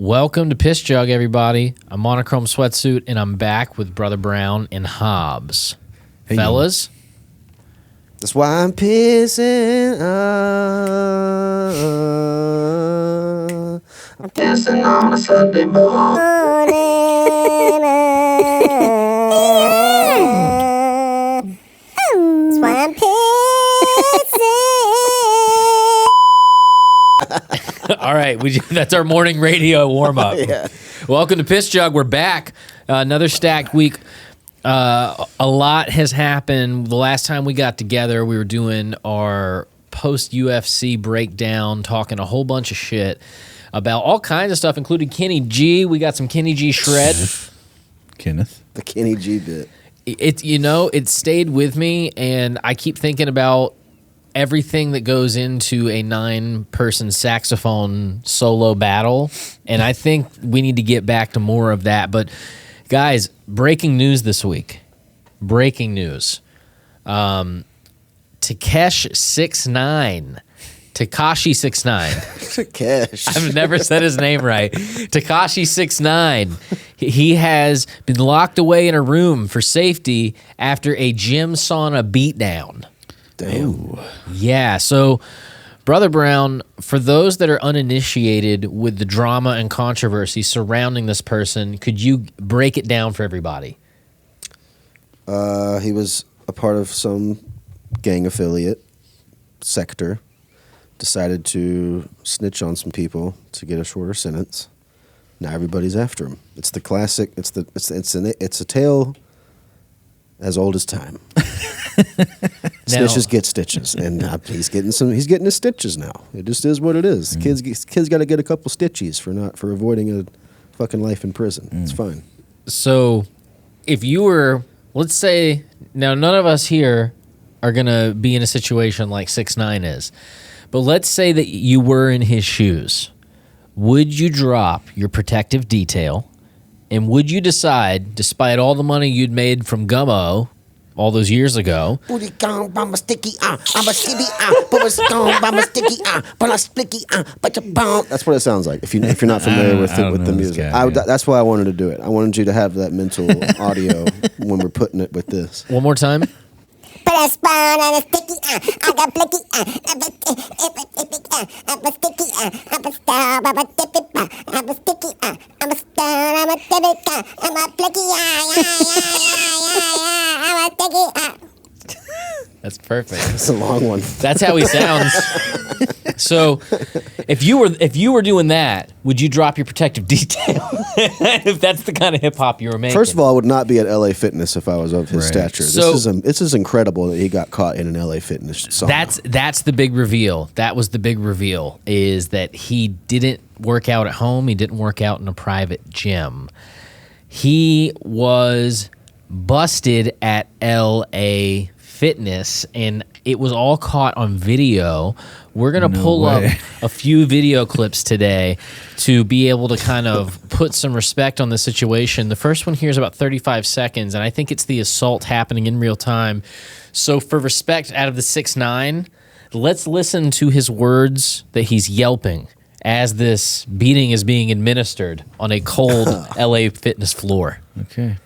Welcome to Piss Jug, everybody. I'm Monochrome Sweatsuit, and I'm back with Bruther Brown and Hobbs. Hey, fellas. That's why I'm pissing. I'm pissing on a Sunday morning. That's why I'm pissing. All right, that's our morning radio warm-up. Yeah. Welcome to Piss Jug. We're back. Another stacked week. A lot has happened. The last time we got together, we were doing our post-UFC breakdown, talking a whole bunch of shit about all kinds of stuff, including Kenny G. We got some Kenny G shred. Kenneth. The Kenny G bit. It stayed with me, and I keep thinking about everything that goes into a 9-person saxophone solo battle, and I think we need to get back to more of that. But guys, breaking news this week. Breaking news. Tekashi 6ix9ine. Tekashi 6ix9ine. Tekashi. I've never said his name right. Tekashi 6ix9ine. He has been locked away in a room for safety after a gym sauna beatdown. Damn. Yeah, so Brother Brown, for those that are uninitiated with the drama and controversy surrounding this person, could you break it down for everybody? He was a part of some gang affiliate sector, decided to snitch on some people to get a shorter sentence. Now everybody's after him. It's the classic. It's a tale as old as time. Snitches get stitches, and he's getting his stitches now. It just is what it is. Kids got to get a couple stitches for avoiding a fucking life in prison. It's fine. So, if you were, let's say, now none of us here are gonna be in a situation like 6ix9ine is, but let's say that you were in his shoes. Would you drop your protective detail, and would you decide, despite all the money you'd made from Gummo all those years ago, Booty gone by my sticky, I'm a sticky, but it's gone by my sticky, but I sticky, but you bomb. That's what it sounds like. If you're not familiar with the music, that's why I wanted to do it. I wanted you to have that mental audio when we're putting it with this. one more time. But I spawn on a sticky, I got blicky, I'm a sticky, I'm a star, I'm a tippy, I'm a sticky, I'm a star, I'm a tippy, I'm a blicky, I'm a sticky. That's perfect. It's a long one. That's how he sounds. So, if you were doing that, would you drop your protective detail? If that's the kind of hip hop you were making. First of all, I would not be at LA Fitness if I was of his stature. So, this is incredible that he got caught in an LA Fitness sauna. That's the big reveal. That was the big reveal, is that he didn't work out at home. He didn't work out in a private gym. He was busted at LA Fitness, and it was all caught on video. We're going to pull up a few video clips today to be able to kind of put some respect on the situation. The first one here is about 35 seconds, and I think it's the assault happening in real time. So for respect out of the 6ix9ine, let's listen to his words that he's yelping as this beating is being administered on a cold LA Fitness floor. Okay.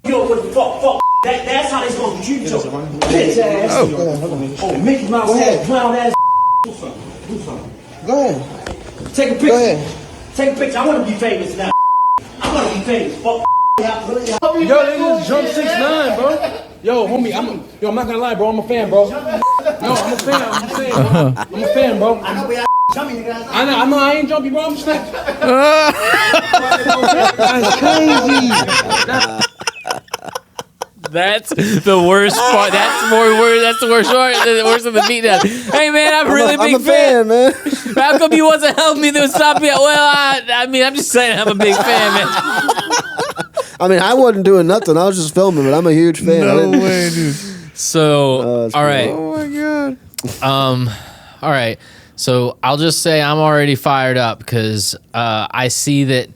Yo, what the fuck? That's how they gonna treat you. Bitch ass. Oh, Mickey Mouse ass, clown ass. Do something. Go ahead. Take a picture. Go ahead. Take a picture. I wanna be famous now. I wanna be famous. Fuck. Yo, this is Jump 6ix9ine, bro. Yo, homie, I'm not gonna lie, bro. I'm a fan, bro. No, I'm a fan, bro. I'm a fan, bro. I know, but jumping nigga. I know, I ain't jumpy, bro. I'm just like, that's crazy. That's the worst part. That's the worst part. The worst of the beatdown. Hey man, I'm a big fan, man. How come you wasn't helping me to stop me? Well, I mean, I'm just saying I'm a big fan, man. I mean, I wasn't doing nothing. I was just filming, but I'm a huge fan. No way, dude. So, all right. Oh my god. All right. So I'll just say I'm already fired up because I see that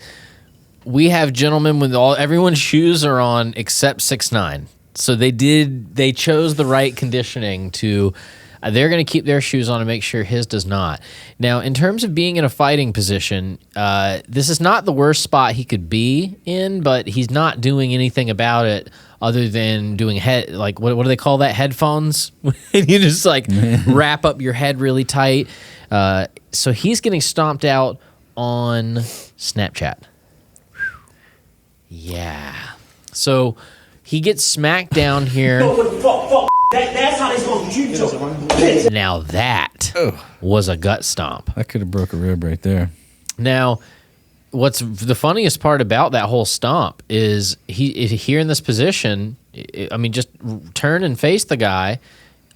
we have gentlemen with everyone's shoes are on except 6ix9ine. So they chose the right conditioning to they're going to keep their shoes on and make sure his does not. Now, in terms of being in a fighting position, this is not the worst spot he could be in, but he's not doing anything about it other than doing what do they call that? Headphones? And you just like wrap up your head really tight. So he's getting stomped out on Snapchat. Yeah. So he gets smacked down here. That's how they supposed to treat you. Now that was a gut stomp. I could have broke a rib right there. Now, what's the funniest part about that whole stomp is here in this position, I mean, just turn and face the guy.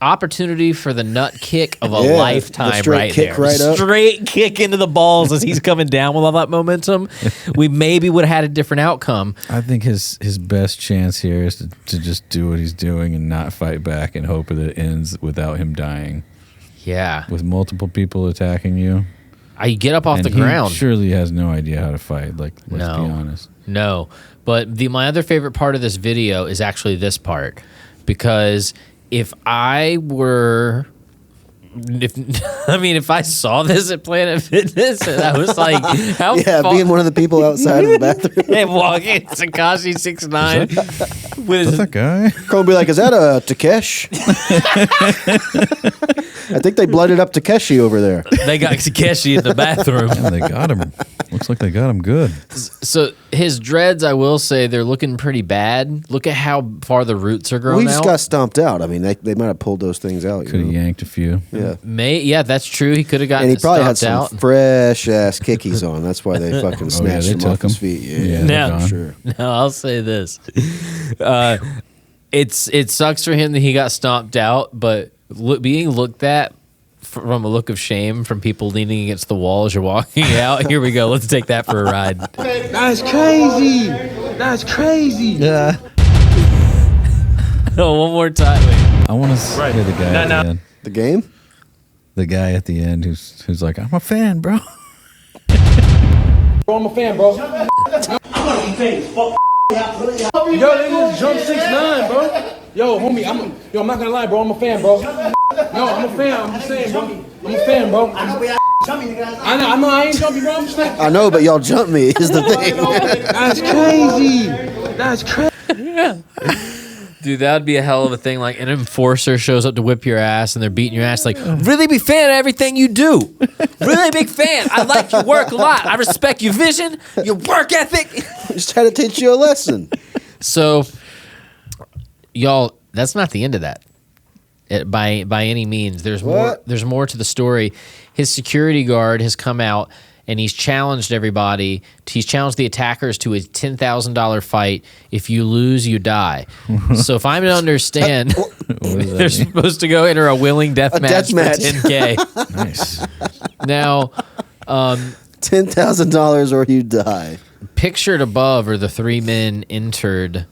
Opportunity for the nut kick of a lifetime right there. Straight kick into the balls as he's coming down with all that momentum. We maybe would have had a different outcome. I think his best chance here is to just do what he's doing and not fight back and hope that it ends without him dying. Yeah. With multiple people attacking you. I get up off and the ground. Surely has no idea how to fight. Like, let's be honest. No. But my other favorite part of this video is actually this part. Because if I saw this at Planet Fitness and I was like, being one of the people outside of the bathroom and walking Tekashi 6'9" with that guy. Cole would be like, "Is that a Tekashi?" I think they blooded up Tekashi over there. They got Tekashi in the bathroom. Yeah, they got him. Looks like they got him good. So his dreads, I will say, they're looking pretty bad. Look at how far the roots are growing Well, he just out. got stomped out. I mean, they might have pulled those things out. Could have yanked a few. Yeah. Yeah, that's true. He could have gotten And he probably had stomped some out. fresh ass kickies on. That's why they fucking snatched they him took off his him. feet. Yeah, Now, they're sure. No, I'll say this. It sucks for him that he got stomped out, but being looked at from a look of shame from people leaning against the wall as you're walking out. Here we go. Let's take that for a ride. That's crazy. That's crazy. Yeah. Oh, one more time. Wait. I want to hear the guy at the end. The game? The guy at the end who's like, I'm a fan, bro. Bro, I'm a fan, bro. I'm gonna be famous. Fuck. Yo, they just jumped 6'9", bro. Yo, homie, I'm not gonna lie, bro. I'm a fan, bro. No, I'm a fan. I'm just saying, bro. I'm a fan, bro. I know, I ain't jumping, bro. I'm just saying. I know, but y'all jumped me is the thing. That's crazy. That's crazy. Dude, that would be a hell of a thing. Like an enforcer shows up to whip your ass and they're beating your ass. Like, really big fan of everything you do. Really big fan. I like your work a lot. I respect your vision, your work ethic. Just had to teach you a lesson. So, y'all, that's not the end of that. By any means. There's more. There's more to the story. His security guard has come out and he's challenged everybody. He's challenged the attackers to a $10,000 fight. If you lose, you die. So if I'm to understand, they're supposed to go enter a willing death match for $10K. Nice. Now, $10,000 or you die. Pictured above are the three men entering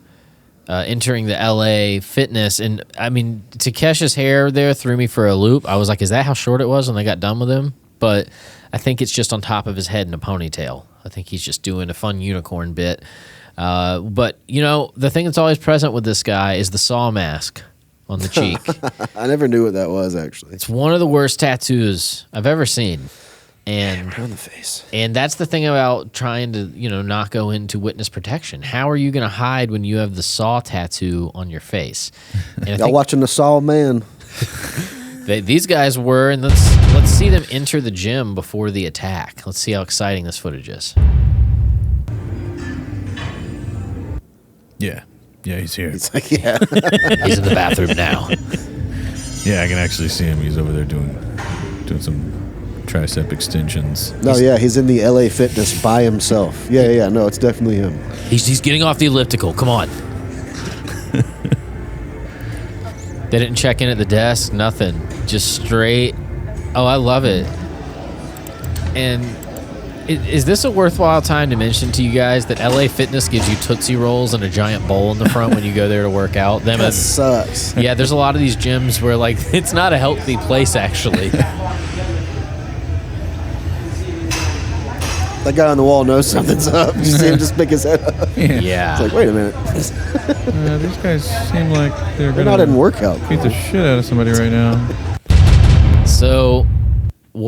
the LA Fitness. And I mean, Takeshi's hair there threw me for a loop. I was like, is that how short it was when they got done with him? But I think it's just on top of his head in a ponytail. I think he's just doing a fun unicorn bit. But, you know, the thing that's always present with this guy is the saw mask on the cheek. I never knew what that was, actually. It's one of the worst tattoos I've ever seen. And on the face. And that's the thing about trying to, you know, not go into witness protection. How are you going to hide when you have the saw tattoo on your face? And Y'all watching the Saw Man? These guys were, and let's see them enter the gym before the attack. Let's see how exciting this footage is. Yeah. Yeah, he's here. It's like, yeah. He's in the bathroom now. Yeah, I can actually see him. He's over there doing some tricep extensions. No, he's in the LA Fitness by himself. Yeah, no, it's definitely him. He's getting off the elliptical. Come on. They didn't check in at the desk. Nothing. Just straight. Oh, I love it. And is this a worthwhile time to mention to you guys that LA Fitness gives you Tootsie Rolls and a giant bowl in the front when you go there to work out? That sucks. Yeah, there's a lot of these gyms where, like, it's not a healthy place, actually. That guy on the wall knows something's up. You see him just pick his head up. Yeah. It's like, wait a minute. These guys seem like they're not in workout. beat the shit out of somebody right now. So,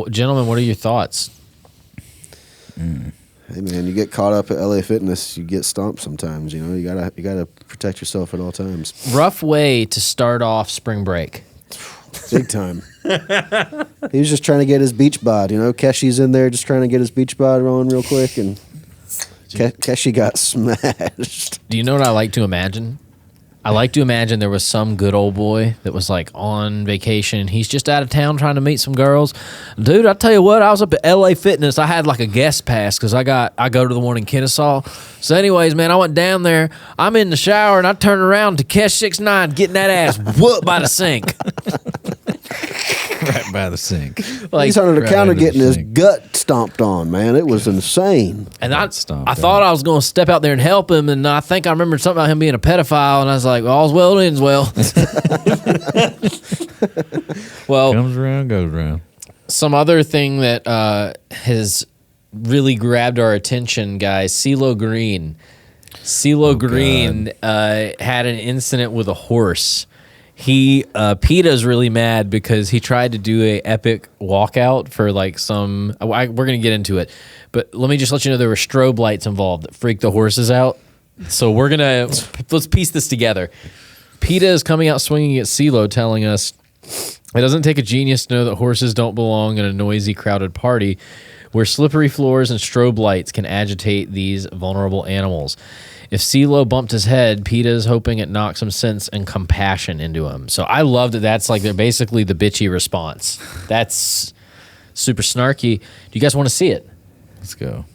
gentlemen, what are your thoughts? Hey man, you get caught up at LA Fitness, you get stomped sometimes. You know, you gotta protect yourself at all times. Rough way to start off spring break. Big time. He was just trying to get his beach bod. You know, Keshi's in there just trying to get his beach bod rolling real quick, and Keshi got smashed. Do you know what I like to imagine? I like to imagine there was some good old boy that was like on vacation. He's just out of town trying to meet some girls. Dude, I tell you what, I was up at LA Fitness. I had like a guest pass because I go to the one in Kennesaw. So anyways, man, I went down there. I'm in the shower and I turn around to Kesh 6'9", getting that ass whooped by the sink. Right by the sink. Like, he's under the counter under the getting his sink. gut stomped on, man. It was insane. and I Stomped thought I was going to step out there and help him, and I think I remembered something about him being a pedophile, and I was like, well, all's well that ends well. Well, Comes around, goes around. some other thing that has really grabbed our attention, guys, CeeLo Green. CeeLo Green had an incident with a horse. PETA's really mad because he tried to do a epic walkout for like some. We're gonna get into it, but let me just let you know there were strobe lights involved that freaked the horses out. So let's piece this together. PETA is coming out swinging at CeeLo, telling us it doesn't take a genius to know that horses don't belong in a noisy, crowded party where slippery floors and strobe lights can agitate these vulnerable animals. If CeeLo bumped his head, PETA is hoping it knocks some sense and compassion into him. So I love that that's like they're basically the bitchy response. That's super snarky. Do you guys want to see it? Let's go.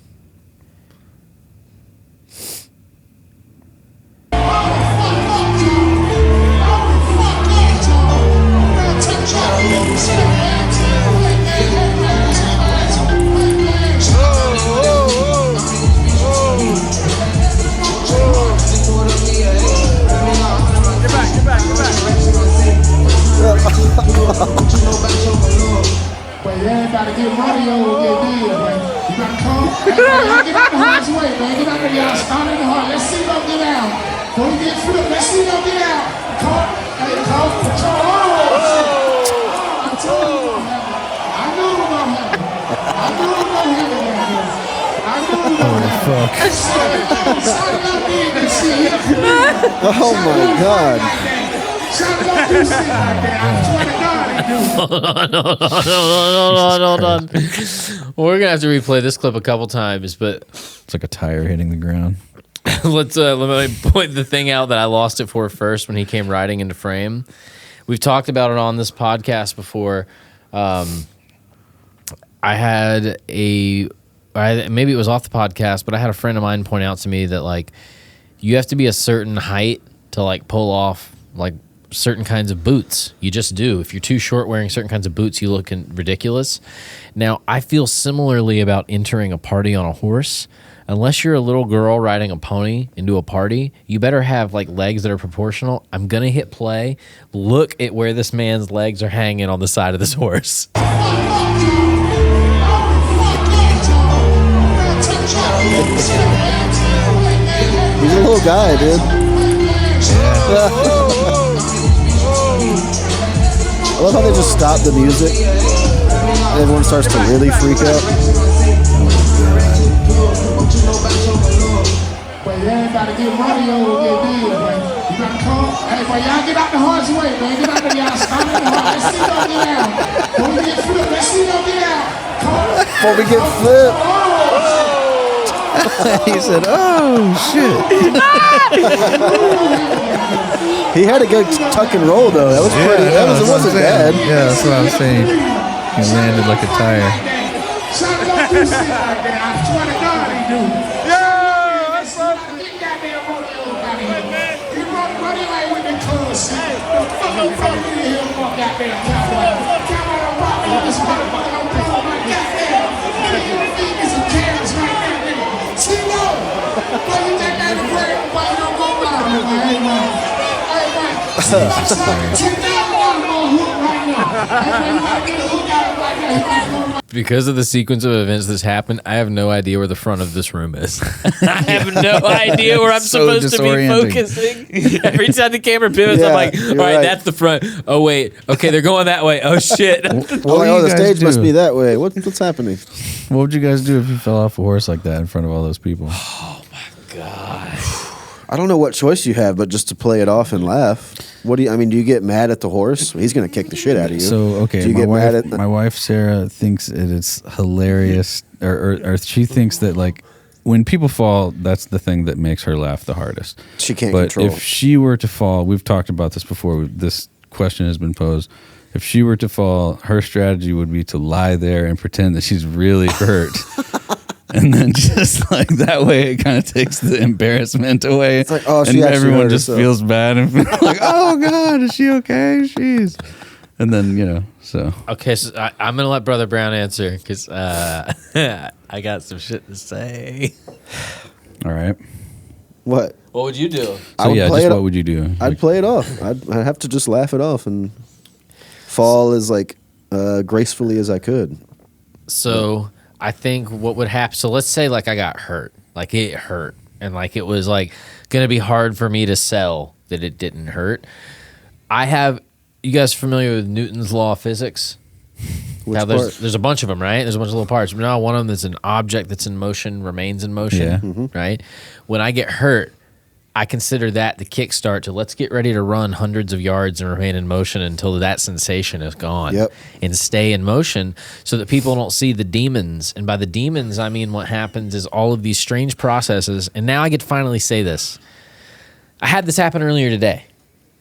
But everybody get money over get deal, man. You gotta come. Hey, y'all get out the hard's way, man. Get out there, y'all. Start in the heart. Let's see them get out. Before we get flipped, let's see them get out. Come. Hey, come. Control. I told you we're gonna have it. I knew we were gonna have it. I knew we were gonna have it like this. I knew we were gonna have it. Shout it out there, you see it. Oh my God. Shout it out, you see it like that. I swear to God, he do. Hold on. We're gonna have to replay this clip a couple times, but It's like a tire hitting the ground. let me point the thing out that I lost it for first when he came riding into frame. We've talked about it on this podcast before. Maybe it was off the podcast, but I had a friend of mine point out to me that like you have to be a certain height to like pull off like certain kinds of boots. You just do. If you're too short wearing certain kinds of boots, you look ridiculous. Now, I feel similarly about entering a party on a horse. Unless you're a little girl riding a pony into a party, you better have like legs that are proportional. I'm gonna hit play. Look at where this man's legs are hanging on the side of this horse. He's a little guy, dude. I love how they just stop the music and everyone starts to really freak out. But everybody get money over get deal, man. You gotta come. Hey, but y'all get out the hard's way, man. Get out there, y'all. Start in the heart. Let's see them get out. Before we get flipped, let's see them get out. Come. Before we get flipped. He said, "Oh shit!" He had to go tuck and roll though. That was pretty. It wasn't bad. Yeah, that's what I was saying. He landed like a tire. Shut up, do shit like that. I swear to God, he do. Yeah, that's what I'm saying. He goddamn rodeo out here. He rodeo with the clothes. The fuck in here, goddamn cowboy. Cowboy don't rock me. This motherfucker don't blow my goddamn. You feed me some carrots right now, nigga. CeeLo, why you take that away? Why you don't go by me? Hey, man. Hey, man. $10,000 on hook right now. Hey, man, you gotta get a hook out right now. Because of the sequence of events that's happened, I have no idea where the front of this room is. I have no idea where I'm So supposed to be disorienting. focusing. Every time the camera pivots, Yeah, I'm like, all you're right, right. that's the front. Oh, wait. Okay, they're going that way. Oh, shit. Well, What do oh, you the guys stage must do? be that way. What's happening? What would you guys do if you fell off a horse like that in front of all those people? God. I don't know what choice you have, but just to play it off and laugh. What do you? I mean, do you get mad at the horse? He's going to kick the shit out of you. So okay, Do you my get wife, mad at? my wife Sarah thinks it's hilarious, or she thinks that like when people fall, that's the thing that makes her laugh the hardest. She can't But control. if she were to fall, we've talked about this before. This question has been posed. If she were to fall, her strategy would be to lie there and pretend that she's really hurt. And then just like that way, it kind of takes the embarrassment away. It's like, oh, she and actually everyone hurt just herself. feels bad and like, oh God, is she okay? She's. And then so Okay, so I'm going to let Brother Brown answer because I got some shit to say. all right. What? What would you do? So I would yeah, play just it- what would you do? I'd play it off. I'd have to just laugh it off and fall as like gracefully as I could. So I think what would happen. So let's say like I got hurt, like it hurt, and like it was like gonna be hard for me to sell that it didn't hurt. You guys familiar with Newton's law of physics? Which Now part? there's a bunch of them, right? There's a bunch of little parts. But now one of them is an object that's in motion remains in motion, Yeah. Mm-hmm. right? When I get hurt, I consider that the kickstart to let's get ready to run hundreds of yards and remain in motion until that sensation is gone. Yep. And stay in motion so that people don't see the demons. And by the demons, I mean what happens is all of these strange processes. And now I get to finally say this. I had this happen earlier today,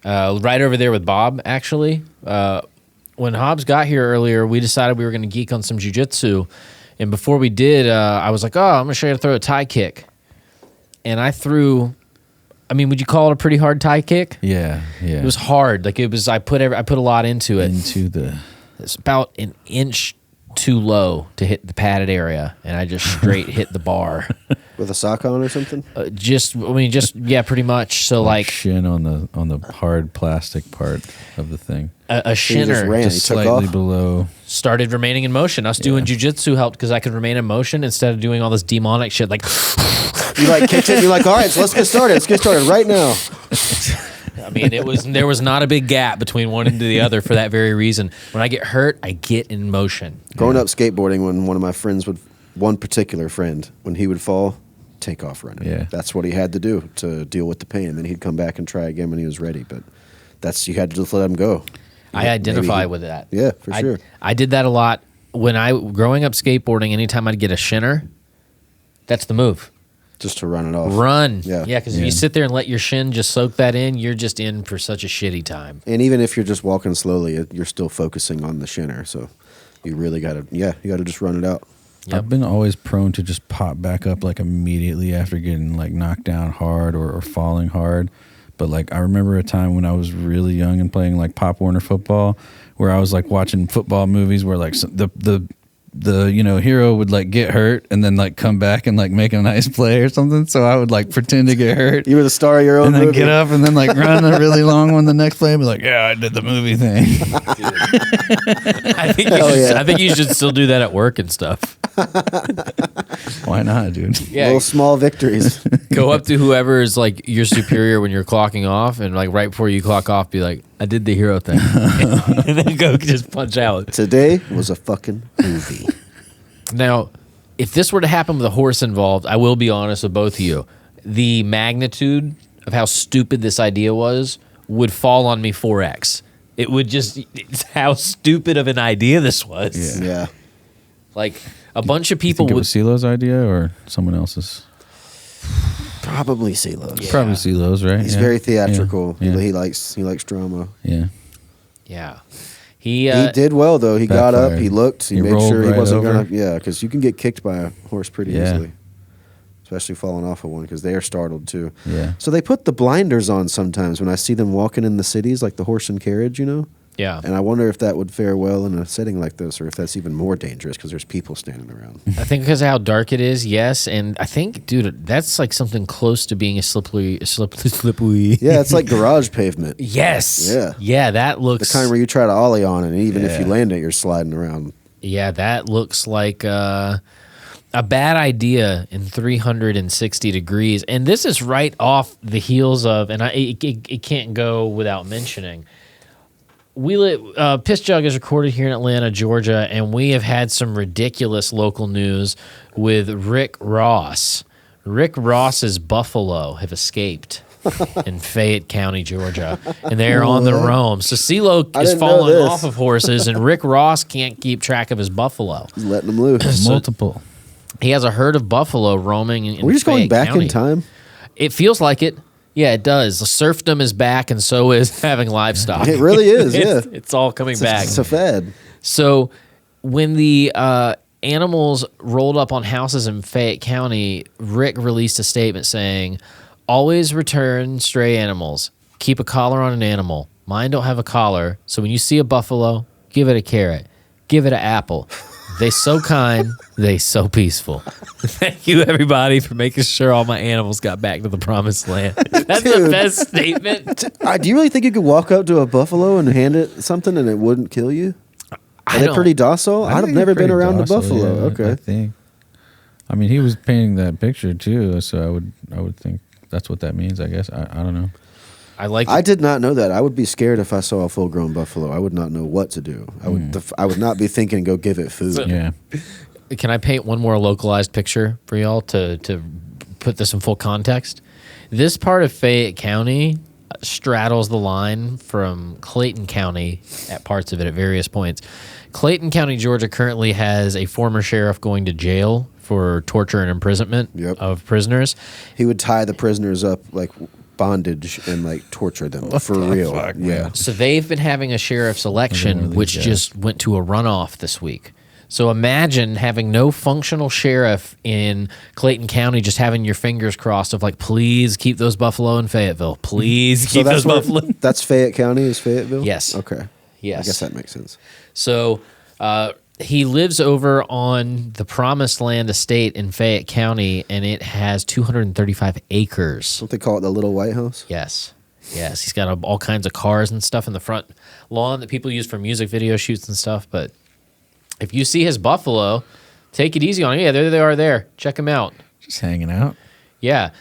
right over there with Bob, actually. When Hobbs got here earlier, we decided we were going to geek on some jiu-jitsu. And before we did, I was like, I'm going to show you how to throw a tie kick. And I threw... I mean, would you call it a pretty hard tie kick? Yeah. It was hard. Like it was. I put a lot into it. Into the. It's about an inch too low to hit the padded area, and I just straight hit the bar. With a sock on or something? Yeah, pretty much. So like shin on the hard plastic part of the thing, a you just shinner ran. just He took slightly off? below. started remaining in motion. Us doing jujitsu helped because I could remain in motion instead of doing all this demonic shit. Like, You like kicked it. You're like, all right, so let's get started. Let's get started right now. I mean, there was not a big gap between one and the other for that very reason. When I get hurt, I get in motion. Growing up skateboarding, when one of my friends one particular friend, when he would fall, take off running. Yeah. That's what he had to do to deal with the pain. And then he'd come back and try again when he was ready. But you had to just let him go. I identify Maybe with that. Yeah, for sure. I did that a lot growing up skateboarding. Anytime I'd get a shinner, that's the move. Just to run it off. Run. Yeah. Yeah, because if Yeah. you sit there and let your shin just soak that in, you're just in for such a shitty time. And even if you're just walking slowly, you're still focusing on the shinner. So you really got to, you got to just run it out. Yep. I've been always prone to just pop back up like immediately after getting like knocked down hard or falling hard. But like I remember a time when I was really young and playing like Pop Warner football, where I was like watching football movies where like the hero would like get hurt and then like come back and like make a nice play or something. So I would like pretend to get hurt. You were the star of your own And then movie. get up and then like run a really long one the next play and be like, yeah, I did the movie thing. I think you should still do that at work and stuff. Why not, dude? Yeah. Little small victories. Go up to whoever is like your superior when you're clocking off, and like right before you clock off, be like, "I did the hero thing," and then go just punch out. Today was a fucking movie. Now, if this were to happen with a horse involved, I will be honest with both of you. The magnitude of how stupid this idea was would fall on me 4x. It would it's how stupid of an idea this was. Yeah. Like a bunch of You people think it would. was CeeLo's idea or someone else's? Probably CeeLo's. Probably CeeLo's, right? He's Yeah. very theatrical. Yeah. He likes drama. Yeah. Yeah, he He did well though. He got up. backfired. He looked. He He made rolled sure he right wasn't over. gonna. Yeah, because you can get kicked by a horse pretty Yeah. easily, especially falling off of one because they are startled too. Yeah. So they put the blinders on sometimes when I see them walking in the cities, like the horse and carriage, Yeah. And I wonder if that would fare well in a setting like this, or if that's even more dangerous because there's people standing around. I think because of how dark it is, yes. And I think, dude, that's like something close to being a slippery. Yeah, it's like garage pavement. Yes. Yeah. Yeah, that looks. The kind where you try to ollie on it, and even if you Yeah. land it, you're sliding around. Yeah, that looks like a bad idea in 360 degrees. And this is right off the heels of, and it can't go without mentioning. Piss Jug is recorded here in Atlanta, Georgia, and we have had some ridiculous local news with Rick Ross. Rick Ross's buffalo have escaped in Fayette County, Georgia, and they're on the roam. So CeeLo is falling off of horses, and Rick Ross can't keep track of his buffalo. He's letting them loose. Multiple. He has a herd of buffalo roaming in Are we just going Fayette back County. in time? It feels like it. Yeah, it does. The serfdom is back, and so is having livestock. It really is, yeah. It's all coming back. It's a fad. So when the animals rolled up on houses in Fayette County, Rick released a statement saying, always return stray animals. Keep a collar on an animal. Mine don't have a collar, so when you see a buffalo, give it a carrot. Give it an apple. They so kind, they so peaceful. Thank you, everybody, for making sure all my animals got back to the promised land. That's the best statement. Do you really think you could walk up to a buffalo and hand it something and it wouldn't kill you? Are they pretty docile? I've never been around a buffalo. Yeah, Okay. I think. I mean, he was painting that picture too, so I would think that's what that means. I guess I don't know. I did not know that. I would be scared if I saw a full-grown buffalo. I would not know what to do. I would not be thinking, go give it food. Yeah. Can I paint one more localized picture for y'all to put this in full context? This part of Fayette County straddles the line from Clayton County at parts of it at various points. Clayton County, Georgia currently has a former sheriff going to jail for torture and imprisonment of prisoners. He would tie the prisoners up like bondage and like torture them for real. Yeah. So they've been having a sheriff's election, which just went to a runoff this week. So imagine having no functional sheriff in Clayton County, just having your fingers crossed of like, please keep those buffalo in Fayetteville. Please keep those buffalo. That's Fayette County is Fayetteville? Yes. Okay. Yes. I guess that makes sense. So he lives over on the Promised Land estate in Fayette County, and it has 235 acres. Don't they call it the Little White House? Yes. Yes. He's got all kinds of cars and stuff in the front lawn that people use for music video shoots and stuff. But if you see his buffalo, take it easy on him. Yeah, there they are there. Check them out. Just hanging out. Yeah.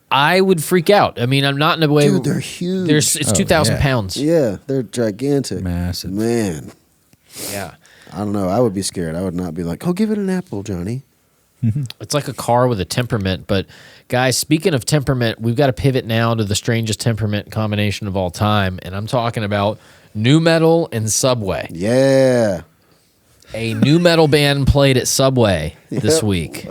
I would freak out. I mean, I'm not in a way. Dude, they're huge. It's 2,000 pounds. Yeah, they're gigantic. Massive. Man. Yeah. I don't know. I would be scared. I would not be like, oh, give it an apple, Johnny. It's like a car with a temperament. But, guys, speaking of temperament, we've got to pivot now to the strangest temperament combination of all time. And I'm talking about NuMetal and Subway. Yeah. A NuMetal band played at Subway this week.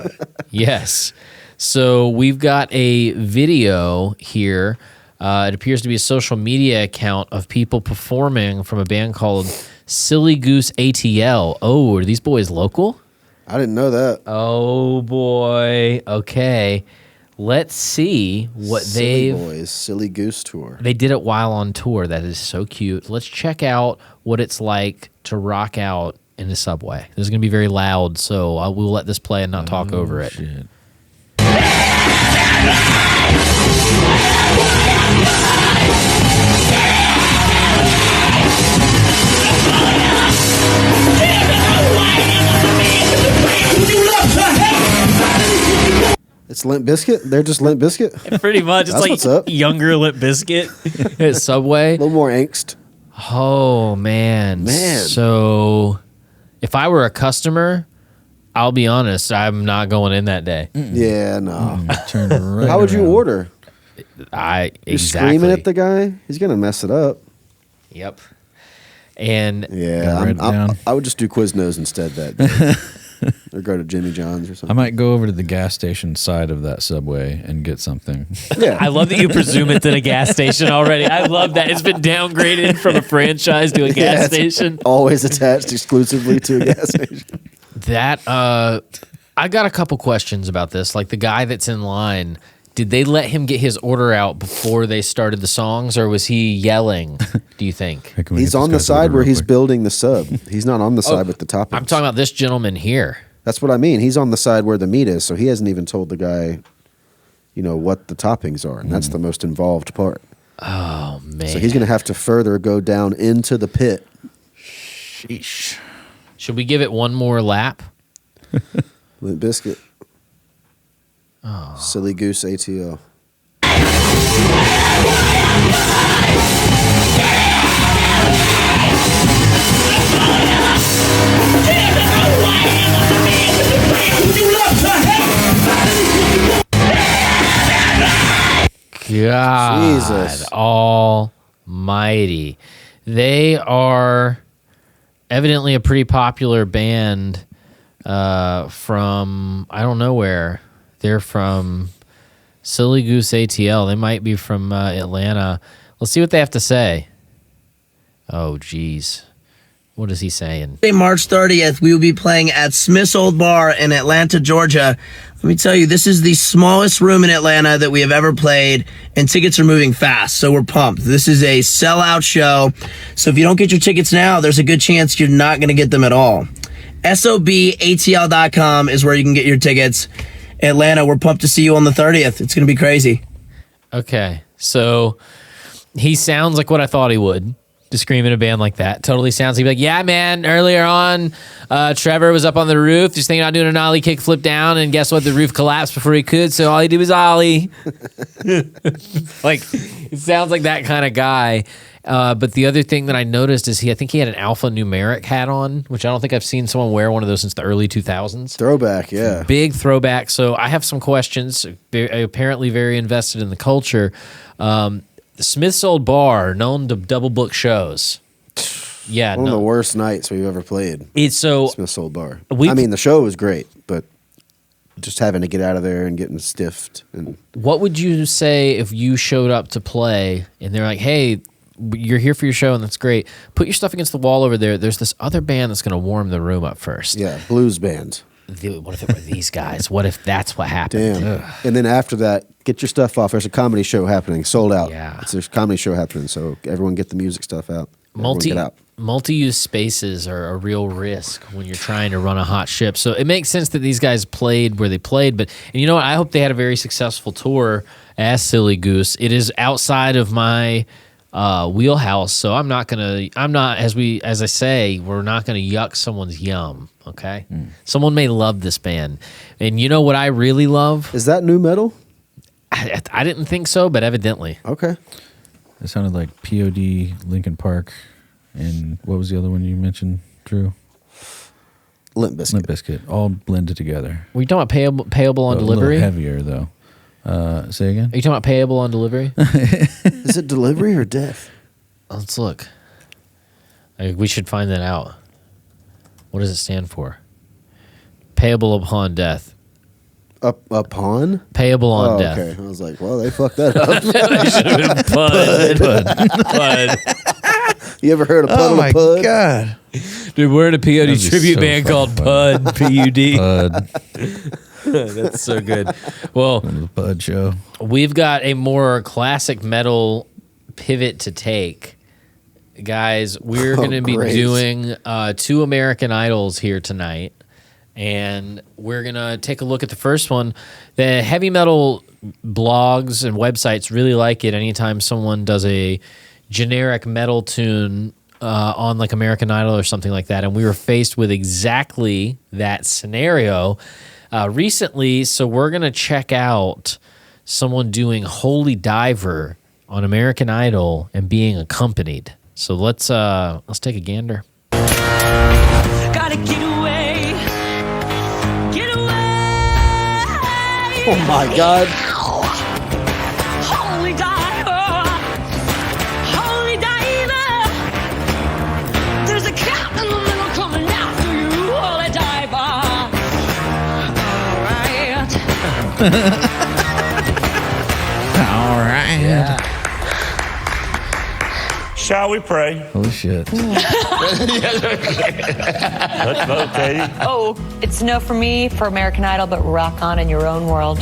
Yes. So we've got a video here. It appears to be a social media account of people performing from a band called Silly Goose ATL. Oh, are these boys local? I didn't know that. Oh, boy. Okay. Let's see what Silly Goose Tour. They did it while on tour. That is so cute. Let's check out what it's like to rock out in the Subway. This is going to be very loud, so I will let this play and not talk over it. Shit. It's Limp Bizkit? They're just Limp Bizkit? Pretty much. It's That's like what's up. younger Limp Bizkit at Subway. A little more angst. Oh, man. So if I were a customer, I'll be honest, I'm not going in that day. Yeah, no. Turned right How would you around. order? Exactly. Screaming at the guy? He's going to mess it up. Yep. And Yeah, down. I would just do Quiznos instead that day. Or go to Jimmy John's or I something. might go over to the gas station side of that Subway and get something. Yeah. I love that you presume it's at a gas station already. I love that. It's been downgraded from a franchise to a gas station. Always attached exclusively to a gas station. That, I got a couple questions about this. Like the guy that's in line, did they let him get his order out before they started the songs, or was he yelling, do you think? Hey, can we He's get this on the guy's side order where real he's quick? building the sub. He's not on the side with the toppings. I'm talking about this gentleman here. That's what I mean. He's on the side where the meat is, so he hasn't even told the guy, what the toppings are, and that's the most involved part. Oh, man. So he's going to have to further go down into the pit. Sheesh. Should we give it one more lap? Limp Bizkit. Oh. Silly Goose ATL. God Jesus almighty. They are evidently a pretty popular band from, I don't know where. They're from Silly Goose ATL. They might be from Atlanta. Let's see what they have to say. Oh, geez. What is he saying? March 30th, we will be playing at Smith's Old Bar in Atlanta, Georgia. Let me tell you, this is the smallest room in Atlanta that we have ever played, and tickets are moving fast, so we're pumped. This is a sellout show, so if you don't get your tickets now, there's a good chance you're not going to get them at all. SOBATL.com is where you can get your tickets. Atlanta, we're pumped to see you on the 30th. It's going to be crazy. Okay, so he sounds like what I thought he would. To scream in a band like that. Totally sounds like, yeah, man, earlier on, Trevor was up on the roof just thinking about doing an ollie kick flip down, and guess what? The roof collapsed before he could, so all he did was ollie. Like, it sounds like that kind of guy. But the other thing that I noticed is I think he had an alphanumeric hat on, which I don't think I've seen someone wear one of those since the early 2000s. Throwback, yeah. Big throwback. So I have some questions, apparently very invested in the culture. Smith's Old Bar, known to double book shows. Yeah, one of the worst nights we've ever played. It's so Smith's Old Bar. I mean, the show was great, but just having to get out of there and getting stiffed. And what would you say if you showed up to play and they're like, "Hey, you're here for your show and that's great. Put your stuff against the wall over there. There's this other band that's going to warm the room up first." Yeah, blues band. What if it were these guys? What if that's what happened? Damn. And then after that, get your stuff off. There's a comedy show happening, sold out. Yeah. There's a comedy show happening, so everyone get the music stuff out. Multi-use spaces are a real risk when you're trying to run a hot ship. So it makes sense that these guys played where they played. But and you know what? I hope they had a very successful tour as Silly Goose. It is outside of my wheelhouse, so we're not gonna yuck someone's yum. Okay, someone may love this band, and you know what I really love is that NuMetal. I didn't think so, but evidently. Okay, it sounded like POD, Linkin Park, and what was the other one you mentioned, Drew? Limp Bizkit. Limp Bizkit, all blended together. Were you talking about payable on delivery? A little heavier though. Say again? Are you talking about payable on delivery? Is it delivery or death? Let's look. We should find that out. What does it stand for? Payable upon death. Upon? Payable on death. Okay. I was like, well, they fucked that up. They should have been Pud. You ever heard of Pud? Oh my God. Dude, we're in a POD tribute band called Pud. P-U-D. Pud. That's so good. Well, the Pud show. We've got a more classic metal pivot to take. Guys, we're going to be doing 2 American Idols here tonight. And we're going to take a look at the first one. The heavy metal blogs and websites really like it anytime someone does a generic metal tune on like American Idol or something like that. And we were faced with exactly that scenario recently. So we're going to check out someone doing Holy Diver on American Idol and being accompanied. So let's take a gander. Gotta get away. Get away. Oh my God. Holy diver. Holy diver. There's a cat in the middle coming after you. Holy diver. All right. All right. Yeah. Shall we pray? Holy shit. Let's vote, Katie. Oh, it's no for me for American Idol, but rock on in your own world.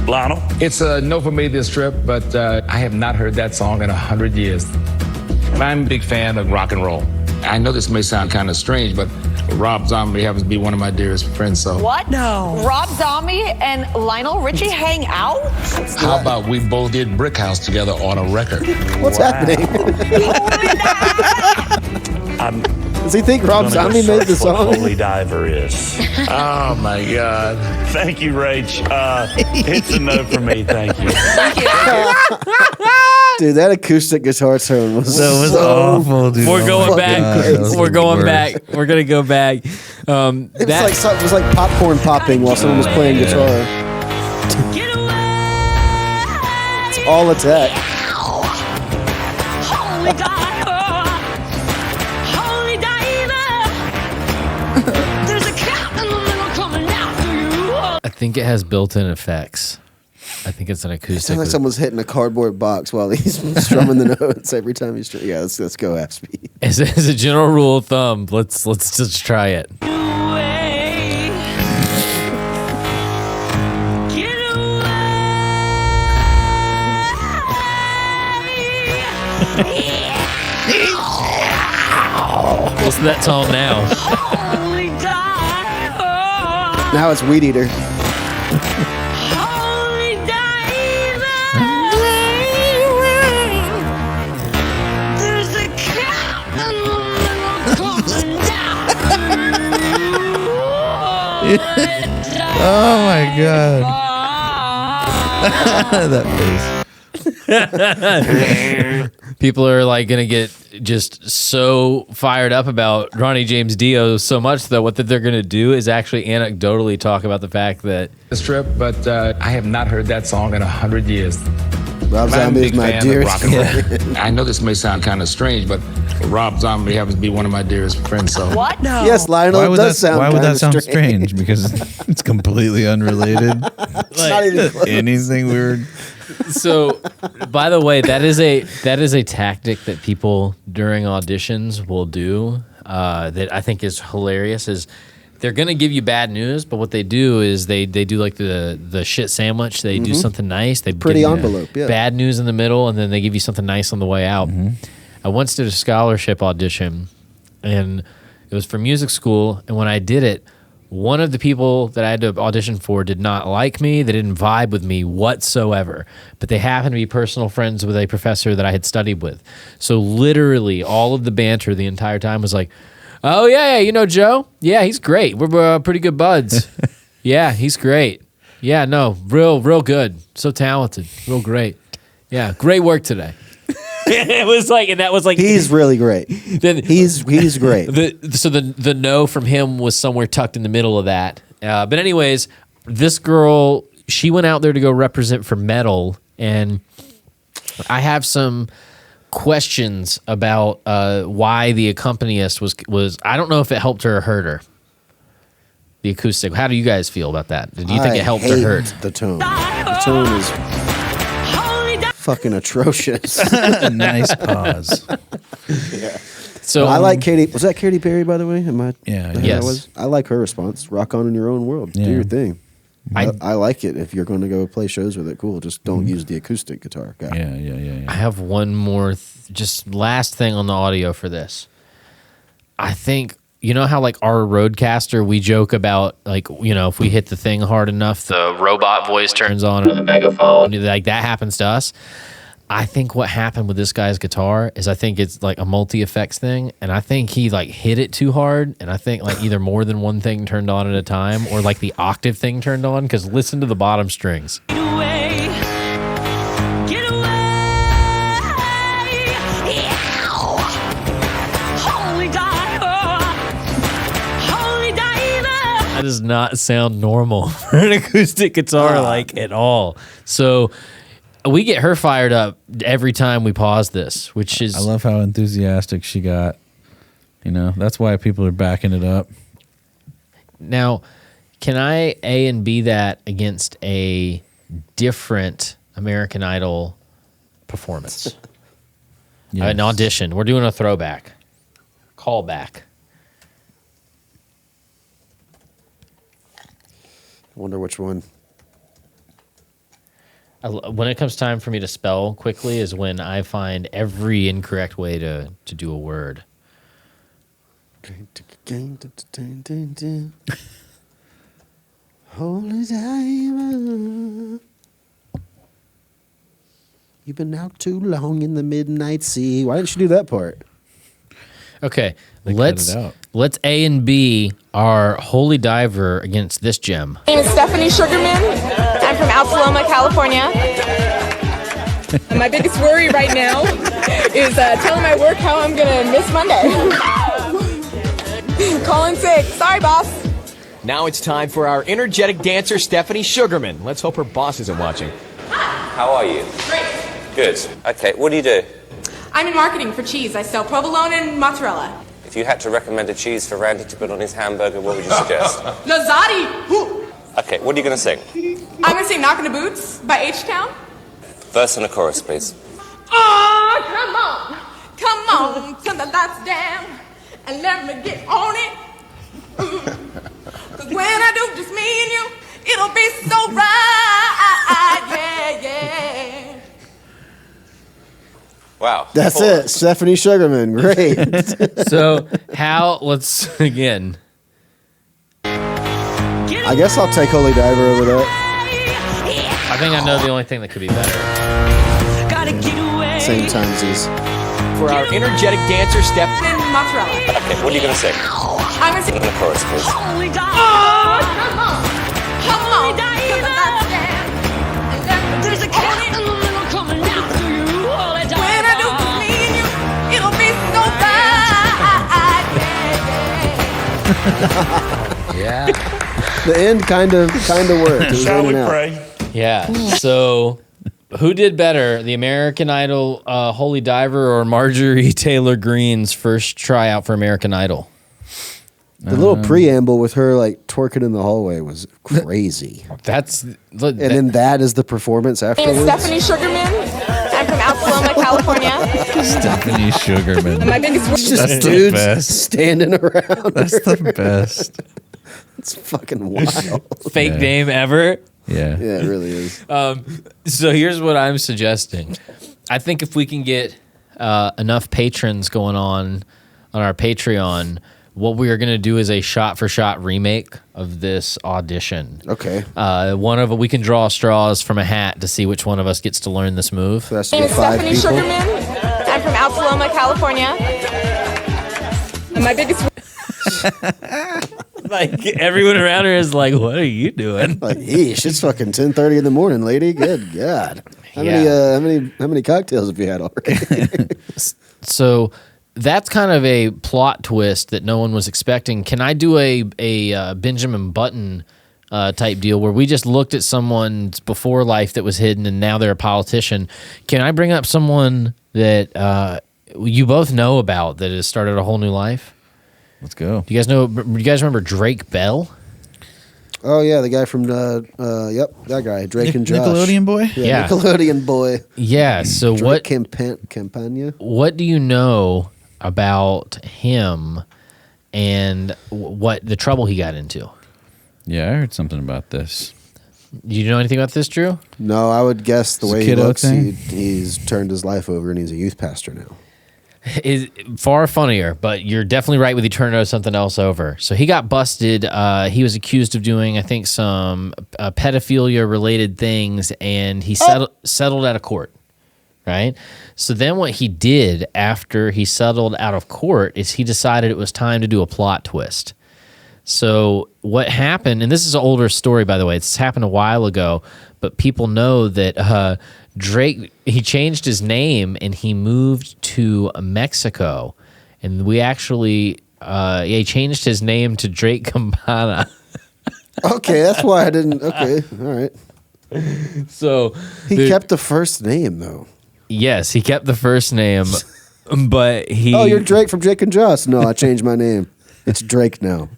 Lionel? It's a no for me this trip, but I have not heard that song in 100 years. I'm a big fan of rock and roll. I know this may sound kind of strange, but Rob Zombie happens to be one of my dearest friends, so. What? No. Rob Zombie and Lionel Richie hang out? How about we both did Brick House together on a record? What's happening? Does he think Rob Zombie made the What song? Holy Diver is. Oh my God. Thank you, Rach. It's a no for me. Thank you. Dude, that acoustic guitar tone was That was so awful, dude. We're Oh going my back. God, that was We're the going worst. back. We're gonna go back. It was like popcorn popping while someone was playing guitar. It's all attack. Holy diver, holy diver. There's a cat in the middle coming after you. I think it has built-in effects. I think it's an It acoustic. sounds like someone's hitting a cardboard box while he's strumming the notes every time he's. Yeah, let's go half speed. As a general rule of thumb, let's just try it. What's that tone now? Holy diver, Now it's Weed Eater. holy diver. There's a cat in the middle coming after you. Oh my God. That face. People are like gonna get just so fired up about Ronnie James Dio so much that what they're gonna do is actually anecdotally talk about the fact that This trip, but I have not heard that song in 100 years. Rob I'm a Zombie is big my fan of dearest rock and roll. friend. I know this may sound kind of strange, but Rob Zombie happens to be one of my dearest friends. So What? No. Yes, Lionel, Why it would does that? sound Why would kinda that sound strange? Because it's completely unrelated. Not even close. Anything weird. so by the way, that is a tactic that people during auditions will do that I think is hilarious is they're gonna give you bad news, but what they do is they do like the shit sandwich. They do something nice. They Pretty give you envelope, yeah. bad news in the middle, and then they give you something nice on the way out. I once did a scholarship audition, and it was for music school. And when I did it, one of the people that I had to audition for did not like me. They didn't vibe with me whatsoever. But they happened to be personal friends with a professor that I had studied with. So literally all of the banter the entire time was like, oh, yeah, you know Joe? Yeah, he's great. We're pretty good buds. Yeah, he's great. Yeah, no, real good. So talented. Real great. Yeah, great work today. It was like, and that was like, He's really great. then He's great. so the no from him was somewhere tucked in the middle of that. But anyways, this girl, she went out there to go represent for metal, and I have some questions about why the accompanist was. I don't know if it helped her or hurt her. The acoustic. How do you guys feel about that? Do you think it helped or hate hurt? the tone? The tone is fucking atrocious. Nice pause. So I like Katy. Was that Katy Perry, by the way? Am I? Yeah, who yes. that was? I like her response. Rock on in your own world. Yeah. Do your thing. I- I like it. If you're going to go play shows with it, cool. Just don't use the acoustic guitar guy. Yeah. I have one more, just last thing on the audio for this. I think, you know how like our Rodecaster, we joke about like, you know, if we hit the thing hard enough, the robot voice turns on or the megaphone, like that happens to us. I think what happened with this guy's guitar is I think it's like a multi-effects thing, and I think he like hit it too hard, and I think like either more than one thing turned on at a time or like the octave thing turned on, because listen to the bottom strings. Get away. Holy diver. Holy diver. That does not sound normal for an acoustic guitar, like at all. So we get her fired up every time we pause this, which is I love how enthusiastic she got. You know, that's why people are backing it up. now. Can I A and B that against a different American Idol performance? Yes. An audition. We're doing a throwback, callback. I wonder which one. When it comes time for me to spell quickly is when I find every incorrect way to do a word. Holy diver. You've been out too long in the midnight sea. Why didn't you do that part? Okay, They let's cut it out. let's A and B our holy diver against this gem. My name is Stephanie Sugarman. I'm from Altaloma, California. And my biggest worry right now is telling my work how I'm gonna miss Monday. Calling sick. Sorry, boss. Now it's time for our energetic dancer, Stephanie Sugarman. Let's hope her boss isn't watching. How are you? Great. Good. Okay, what do you do? I'm in marketing for cheese. I sell provolone and mozzarella. If you had to recommend a cheese for Randy to put on his hamburger, what would you suggest? Lazati. Okay, what are you going to sing? I'm gonna sing "Knockin' the Boots" by H-Town. Verse and a chorus, please. Oh, come on, turn the lights down and let me get on it. 'Cause when I do just me and you, it'll be so right, yeah. Wow. That's it. Stephanie Sugarman. Great. So let's again. I guess I'll take Holy Diver over that. I think I know the only thing that could be better. Same timesies. For our energetic dancer, Stephanie. And mozzarella. Okay, what are you going to sing? I'm gonna sing And a chorus, please. Oh, come on, turn the lights down and let me There's a get on cat it. in the middle coming after you. All I When I do just me and you, it'll be so right, Yeah. The end kind of worked. It was Shall in we and out. pray? Yeah. So, who did better, the American Idol Holy Diver or Marjorie Taylor Greene's first tryout for American Idol? The little preamble with her like twerking in the hallway was crazy. And then that is the performance My name is afterwards. Stephanie Sugarman. I'm from Altaloma, California. Stephanie Sugarman. And my biggest It's just That's the dudes best. standing around. That's her. the best. It's fucking wild. Fake name ever. Yeah. Yeah, it really is. So here's what I'm suggesting. I think if we can get enough patrons going on our Patreon, what we are going to do is a shot-for-shot remake of this audition. Okay. We can draw straws from a hat to see which one of us gets to learn this move. So that's My name is Stephanie Sugarman. I'm from Altaloma, California. And my biggest Like everyone around her is like, "What are you doing?" Like, yeesh, it's fucking 10:30 in the morning, lady. Good God. How many cocktails have you had already? So that's kind of a plot twist that no one was expecting. Can I do a Benjamin Button type deal where we just looked at someone's before life that was hidden and now they're a politician? Can I bring up someone that you both know about that has started a whole new life? Let's go. Do you guys remember Drake Bell? Oh yeah, the guy from that guy, Drake and Josh. Nickelodeon boy? Yeah, Nickelodeon boy. Yeah, so Drake Campagna. What do you know about him and what the trouble he got into? Yeah, I heard something about this. You know anything about this, Drew? No, I would guess the It's a way he kiddo looks, thing? he's turned his life over and he's a youth pastor now. Is far funnier, but you're definitely right with he turned something else over. So he got busted. He was accused of doing, I think, some pedophilia related things, and he settled out of court. Right. So then what he did after he settled out of court is he decided it was time to do a plot twist. So what happened, and this is an older story, by the way, it's happened a while ago, but people know that Drake, he changed his name and he moved to Mexico. And we actually, he changed his name to Drake Campana. Okay, that's why I didn't. Okay, all right. So he kept the first name though. Yes, he kept the first name, but he... Oh, you're Drake from Drake and Josh. No, I changed my name. It's Drake now.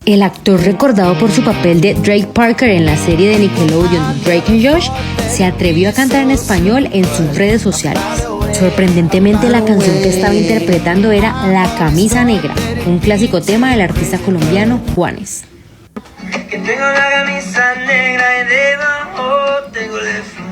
El actor recordado por su papel de Drake Parker en la serie de Nickelodeon Drake and Josh se atrevió a cantar en español en sus redes sociales. Sorprendentemente, la canción que estaba interpretando era La Camisa Negra, un clásico tema del artista colombiano Juanes. Que tengo la camisa negra y debajo tengo el defunto.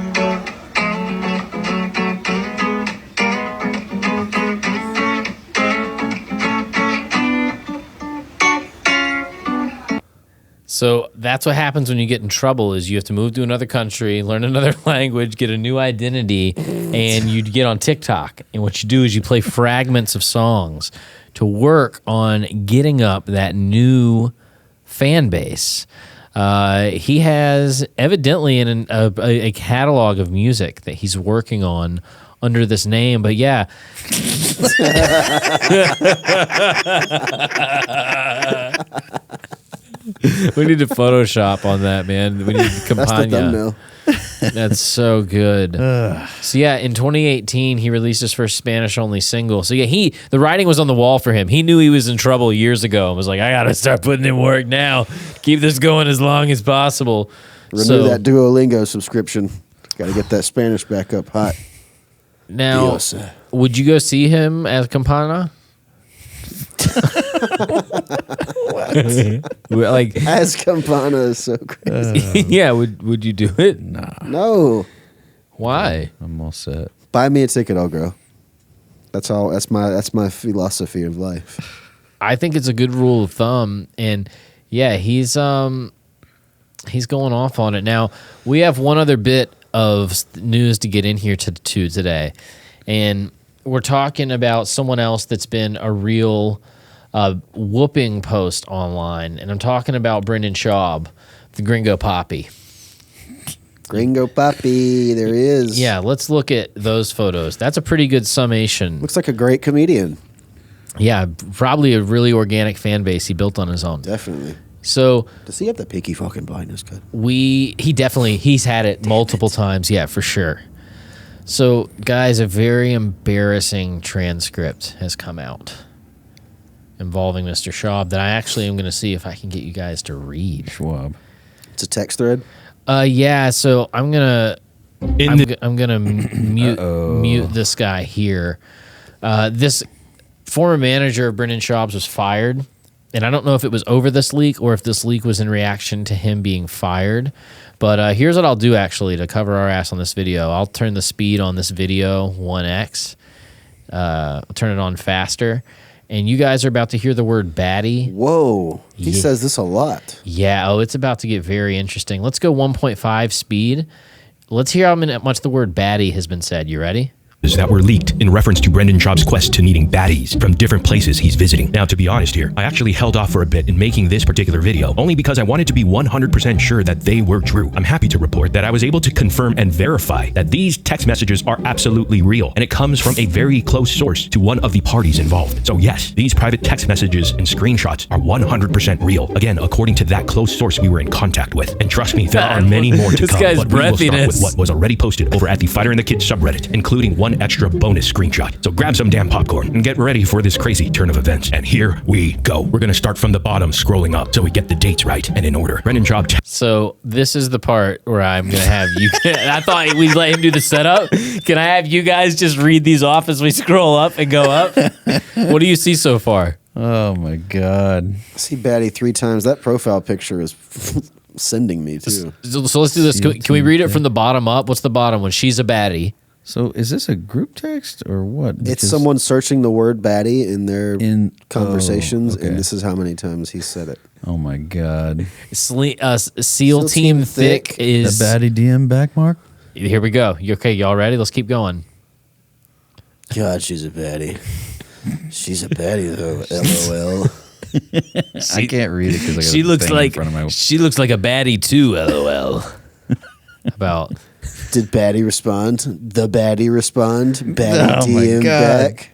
So that's what happens when you get in trouble is you have to move to another country, learn another language, get a new identity, and you get on TikTok. And what you do is you play fragments of songs to work on getting up that new fan base. He has evidently a catalog of music that he's working on under this name, but yeah. We need to Photoshop on that, man. We need Campagna. That's the thumbnail. That's so good. So yeah, in 2018, he released his first Spanish-only single. So yeah, the writing was on the wall for him. He knew he was in trouble years ago and was like, I gotta start putting in work now. Keep this going as long as possible. Renew that Duolingo subscription. Got to get that Spanish back up hot. Now, would you go see him as Campana? Like as Campana is so crazy. Yeah, would you do it? Nah. No. Why? I'm all set. Buy me a ticket, I'll go. That's all. That's my philosophy of life. I think it's a good rule of thumb, and yeah, he's going off on it. Now we have one other bit of news to get in here to today, and we're talking about someone else that's been a real whooping post online, and I'm talking about Brendan Schaub, the Gringo Poppy. Gringo Poppy, there he is. Yeah, let's look at those photos. That's a pretty good summation. Looks like a great comedian. Yeah, probably a really organic fan base he built on his own. Definitely. So does he have the peaky fucking blindness cut? He's had it multiple times. Yeah, for sure. So, guys, a very embarrassing transcript has come out involving Mr. Schaub that I actually am going to see if I can get you guys to read. Schwab. It's a text thread? Yeah, so I'm going to mute this guy here. This former manager of Brendan Schaub's was fired, and I don't know if it was over this leak or if this leak was in reaction to him being fired. But here's what I'll do, actually, to cover our ass on this video. I'll turn the speed on this video 1x. I'll turn it on faster. And you guys are about to hear the word baddie. Whoa. He says this a lot. Yeah. Oh, it's about to get very interesting. Let's go 1.5 speed. Let's hear how much the word baddie has been said. You ready? That were leaked in reference to Brendan Schaub's quest to needing baddies from different places he's visiting. Now, to be honest here, I actually held off for a bit in making this particular video, only because I wanted to be 100% sure that they were true. I'm happy to report that I was able to confirm and verify that these text messages are absolutely real, and it comes from a very close source to one of the parties involved. So yes, these private text messages and screenshots are 100% real. Again, according to that close source we were in contact with. And trust me, there are many more to this come, guy's but we will start breathiness. with what was already posted over at the Fighter and the Kids subreddit, including one extra bonus screenshot. So grab some damn popcorn and get ready for this crazy turn of events. And here we go. We're going to start from the bottom, scrolling up, so we get the dates right and in order. Brendan Schaub. So this is the part where I'm going to have you... I thought we'd let him do the setup. Can I have you guys just read these off as we scroll up and go up? What do you see so far? Oh, my God. I see Baddie 3 times. That profile picture is sending me, too. So let's do this. Can we read it from the bottom up? What's the bottom one? She's a baddie. So is this a group text or what? It's someone searching the word baddie in their conversations, and this is how many times he said it. Oh, my God. SEAL Team Thick is... The baddie DM backmark? Here we go. Okay, y'all ready? Let's keep going. God, she's a baddie. She's a baddie, though. LOL. I can't read it because I got she looks thing like in front of my... She looks like a baddie too, LOL. About... Did Baddie respond? The Baddie respond? Baddie DM back?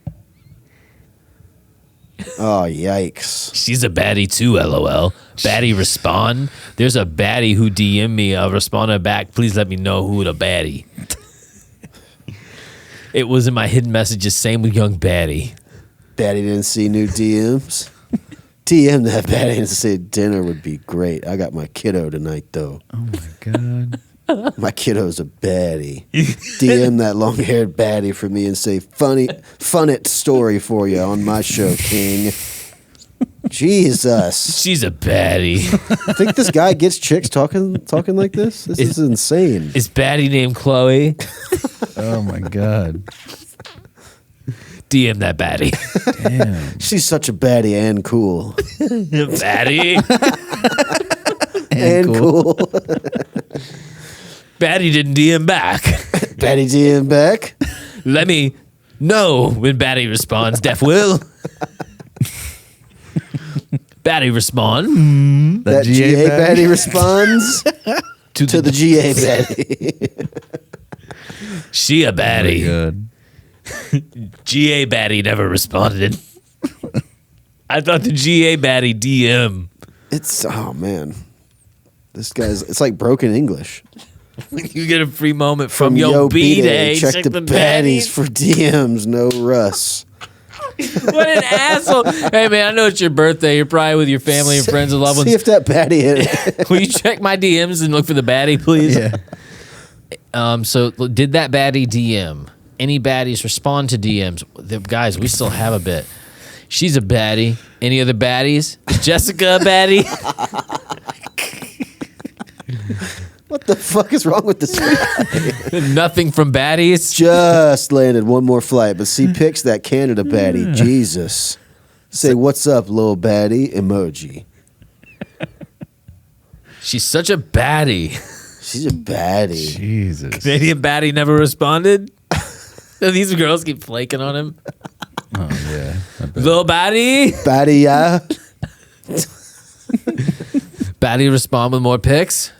Oh, yikes. She's a baddie too, LOL. Baddie respond? There's a baddie who DM me. I'll respond back. Please let me know who the baddie. It was in my hidden messages. Same with young baddie. Baddie didn't see new DMs. DM that Baddie and say dinner would be great. I got my kiddo tonight, though. Oh, my God. My kiddo's a baddie. DM that long-haired baddie for me and say, fun it story for you on my show, King. Jesus. She's a baddie. I think this guy gets chicks talking like this? This is insane. Is baddie named Chloe? Oh, my God. DM that baddie. Damn. She's such a baddie and cool. Baddie? and cool. Baddie didn't DM back. Baddie DM back. Let me know when Baddie responds, Def Will. Baddie respond. That GA Baddie responds to the GA Baddie. She a baddie. Good. GA Baddie never responded. I thought the GA Baddie DM. It's, oh man. This guy's, it's like broken English. You get a free moment from Yo B-Day. Check the baddies for DMs, no Russ. What an asshole. Hey, man, I know it's your birthday. You're probably with your family and friends and loved ones. See if that baddie hit it. Will you check my DMs and look for the baddie, please? Yeah. So did that baddie DM? Any baddies respond to DMs? Guys, we still have a bit. She's a baddie. Any other baddies? Is Jessica a baddie? What the fuck is wrong with this guy? Nothing from baddies. Just landed one more flight, but see, picks that Canada baddie. Jesus. Say, what's up, little baddie? Emoji. She's such a baddie. She's a baddie. Jesus. Canadian baddie never responded. These girls keep flaking on him. Oh, yeah. Little baddie. Baddie, yeah. Baddie respond with more pics.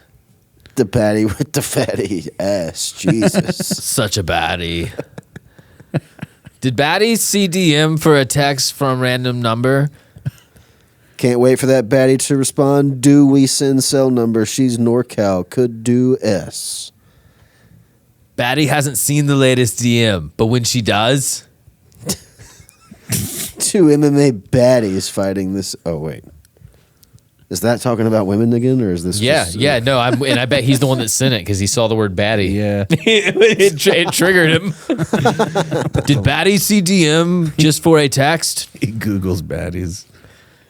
The baddie with the fatty ass. Jesus. Such a baddie. Did Baddie see DM for a text from random number? Can't wait for that baddie to respond. Do we send cell number? She's NorCal. Could do S. Baddie hasn't seen the latest DM, but when she does... Two MMA baddies fighting this... Oh, wait. Is that talking about women again, or is this? Yeah, just, yeah, no, and I bet he's the one that sent it because he saw the word baddie. Yeah, it triggered him. Did Baddie see DM just for a text? He Googles baddies.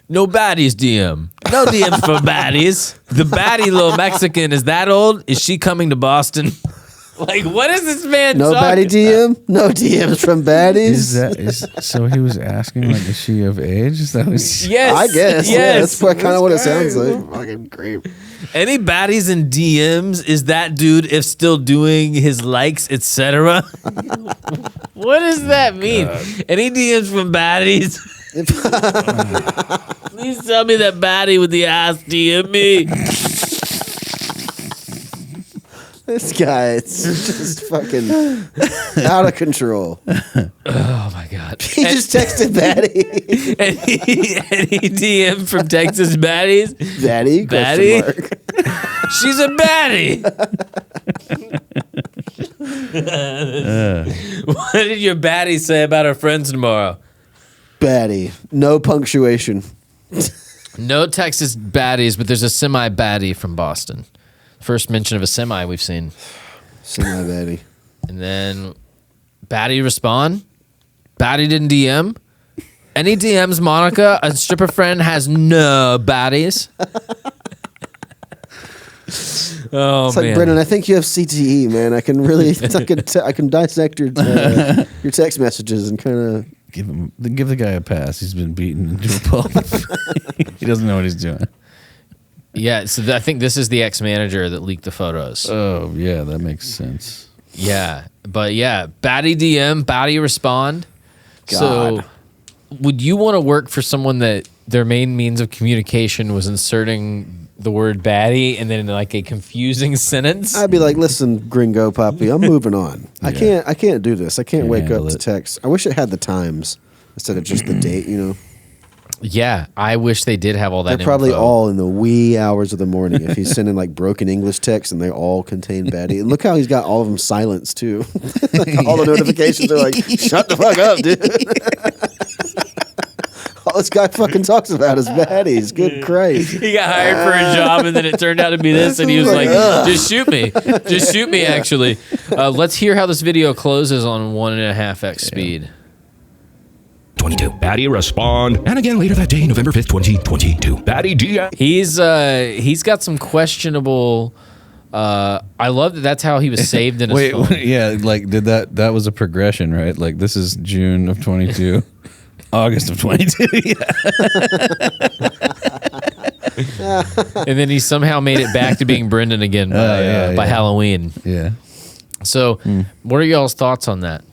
No baddies DM. No DMs for baddies. The baddie little Mexican is that old? Is she coming to Boston? Like, what is this man? No baddie DM. No DMs from baddies. So he was asking, like, is she of age? Is that what yes, I guess. Yes, yeah, that's kind of what it sounds like. Fucking creep. Any baddies in DMs? Is that dude if still doing his likes, etc.? What does that mean? Any DMs from baddies? Please tell me that baddie with the ass DM me. This guy, it's just fucking out of control. Oh my god! He just texted Baddie. Any DM from Texas baddies? Baddie? Baddie? She's a baddie. What did your baddie say about her friends tomorrow? Baddie. No punctuation. No Texas baddies, but there's a semi-baddie from Boston. First mention of a semi we've seen. Semi-baddie. And then baddie respond. Baddie didn't DM. Any DMs, Monica? A stripper friend has no baddies. Oh, It's like, man. Brennan, I think you have CTE, man. I can really, I can dissect your text messages and kind of give the guy a pass. He's been beaten into a pulp. He doesn't know what he's doing. Yeah, so I think this is the ex-manager that leaked the photos. Oh, yeah, that makes sense. Yeah, but yeah, baddie DM, baddie respond. God. So would you want to work for someone that their main means of communication was inserting the word baddie and then like a confusing sentence? I'd be like, listen, gringo poppy, I'm moving on. I can't do this. I can't wake up handle to it. text. I wish it had the times instead of just the date, you know. Yeah, I wish they did have all that They're probably info. all in the wee hours of the morning if he's sending like broken English texts and they all contain baddie. And look how he's got all of them silenced too. Like, all the notifications are like, shut the fuck up, dude. All this guy fucking talks about is baddies. Good Christ. He got hired for a job and then it turned out to be this and he was like, just shoot me. Just shoot me, actually. Let's hear how this video closes on 1.5x speed. 22. Baddie respond. And again later that day, November 5th, 2022. Baddie DM. He's got some questionable. I love that. That's how he was saved in his phone. Yeah, like did that was a progression, right? Like this is June of 22, August of 22. Yeah. And then he somehow made it back to being Brendan again by Halloween. Yeah. So, what are y'all's thoughts on that?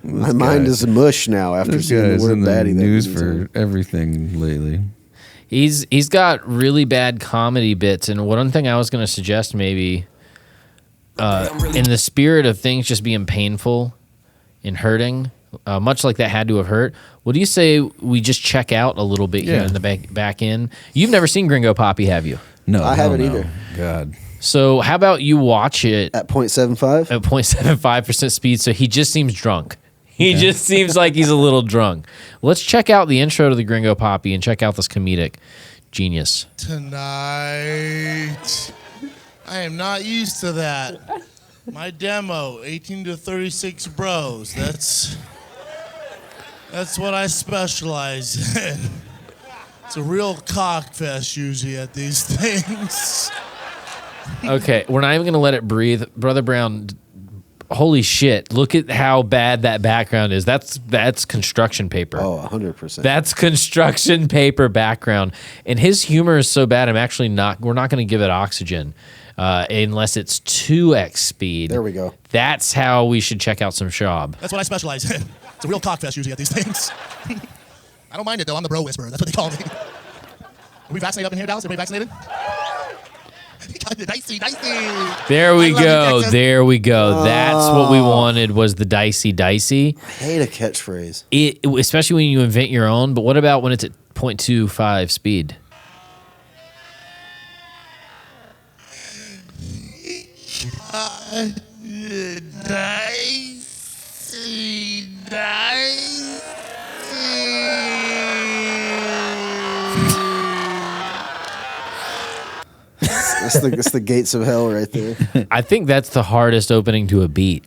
My mind is mush now after This seeing guy's the word in the baddie. news for everything lately. He's got really bad comedy bits, and one thing I was going to suggest maybe, in the spirit of things just being painful and hurting, much like that had to have hurt. What do you say we just check out a little bit here in the back end? You've never seen Gringo Poppy, have you? No, I haven't either. God. So how about you watch it at 0.75? At 0.75% speed, so he just seems drunk. He just seems like he's a little drunk. Let's check out the intro to the Gringo Poppy and check out this comedic genius. Tonight, I am not used to that. My demo, 18 to 36 bros. That's what I specialize in. It's a real cockfest usually at these things. Okay, we're not even going to let it breathe. Brother Brown, holy shit, look at how bad that background is. That's construction paper. Oh, 100%. That's construction paper background. And his humor is so bad, we're not going to give it oxygen unless it's 2x speed. There we go. That's how we should check out some Schaub. That's what I specialize in. It's a real cockfest usually at these things. I don't mind it though. I'm the bro whisperer. That's what they call me. Are we vaccinated up in here, Dallas? Everybody vaccinated? Dicey. There we go. Texas. There we go. That's what we wanted was the dicey. I hate a catchphrase. Especially when you invent your own. But what about when it's at 0.25 speed? That's the gates of hell right there. I think that's the hardest opening to a beat.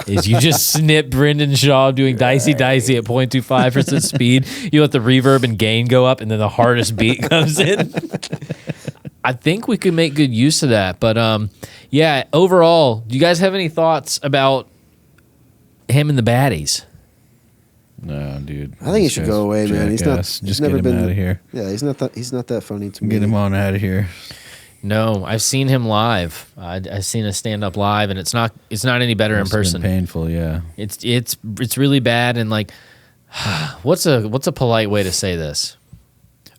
Is you just snip Brendan Schaub doing dicey at 0.25% speed. You let the reverb and gain go up, and then the hardest beat comes in. I think we could make good use of that. But yeah, overall, do you guys have any thoughts about him and the Baddies? No, dude. I think he should go away, man. He's Just never get him been out of here. Yeah, he's not that funny to me. Get him on out of here. No, I've seen him live. I've seen a stand up live, and it's not any better in person. Painful, yeah. It's really bad, and like, what's a polite way to say this?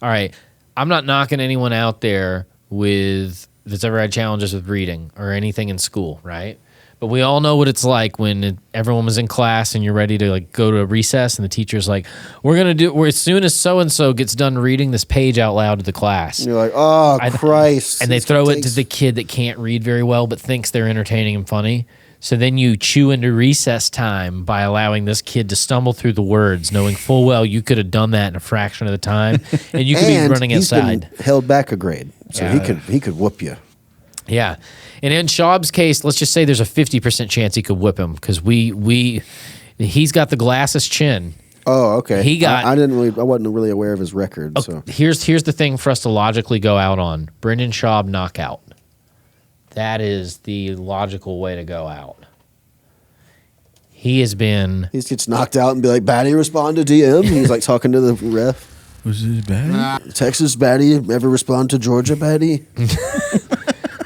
All right, I'm not knocking anyone out there that's ever had challenges with reading or anything in school, right? But we all know what it's like when everyone was in class and you're ready to like go to a recess, and the teacher's like, as soon as so and so gets done reading this page out loud to the class. And you're like, oh, Christ. And they throw it to the kid that can't read very well but thinks they're entertaining and funny. So then you chew into recess time by allowing this kid to stumble through the words, knowing full well you could have done that in a fraction of the time, and you could be running he's outside. Been held back a grade, so he could whoop you. Yeah. And in Schaub's case, let's just say there's a 50% chance he could whip him because he's got the glasses chin. Oh, okay. I wasn't really aware of his record. Oh, so here's the thing for us to logically go out on. Brendan Schaub knockout. That is the logical way to go out. He gets knocked out and be like, Baddie respond to DM. He's like talking to the ref. Was this Baddie? Texas Baddie ever respond to Georgia Baddie?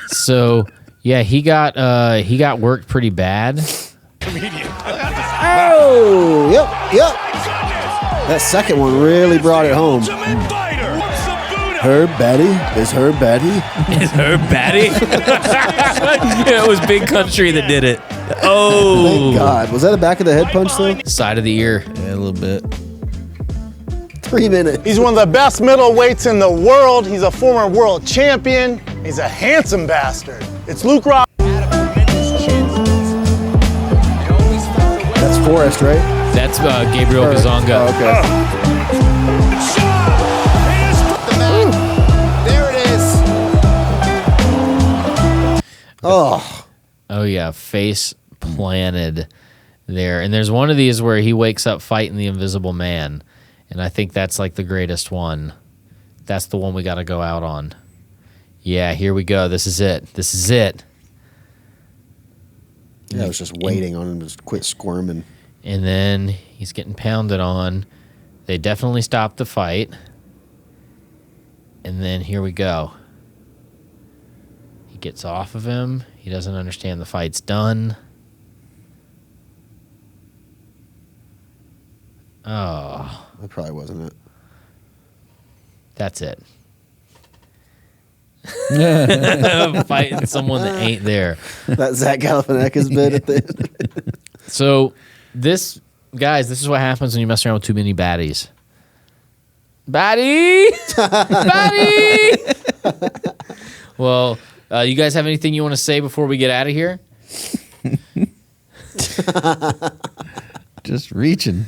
So yeah, he got worked pretty bad. Oh, yep. That second one really brought it home. Herb Baddie? Is Herb Baddie? Is Herb Baddie? It was Big Country that did it. Oh, thank God. Was that a back of the head punch though? Side of the ear. Yeah, a little bit. 3 minutes. He's one of the best middleweights in the world. He's a former world champion. He's a handsome bastard. It's Luke Rock. That's Forrest, right? That's Gabriel Gazonga. Oh, okay. There it is. Oh yeah, face planted there. And there's one of these where he wakes up fighting the Invisible Man. And I think that's like the greatest one. That's the one we got to go out on. Yeah, here we go. This is it. Yeah, I was just waiting on him to quit squirming. And then he's getting pounded on. They definitely stopped the fight. And then here we go. He gets off of him. He doesn't understand the fight's done. Oh. That probably wasn't it. That's it. Fighting someone that ain't there. That Zach Galifianakis bit at the end. So this is what happens when you mess around with too many baddies. Baddie! Baddie! Well, you guys have anything you want to say before we get out of here? Just reaching.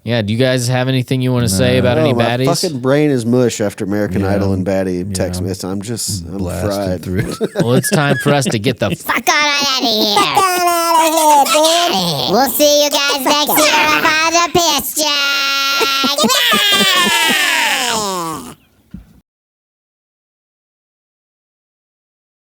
Yeah, do you guys have anything you want to say about any baddies? My fucking brain is mush after American Idol and Baddie text me. I'm fried. Through. Well, it's time for us to get the Fuck on out of here. Fuck on out of here, dude. We'll see you guys next year about the piss jug.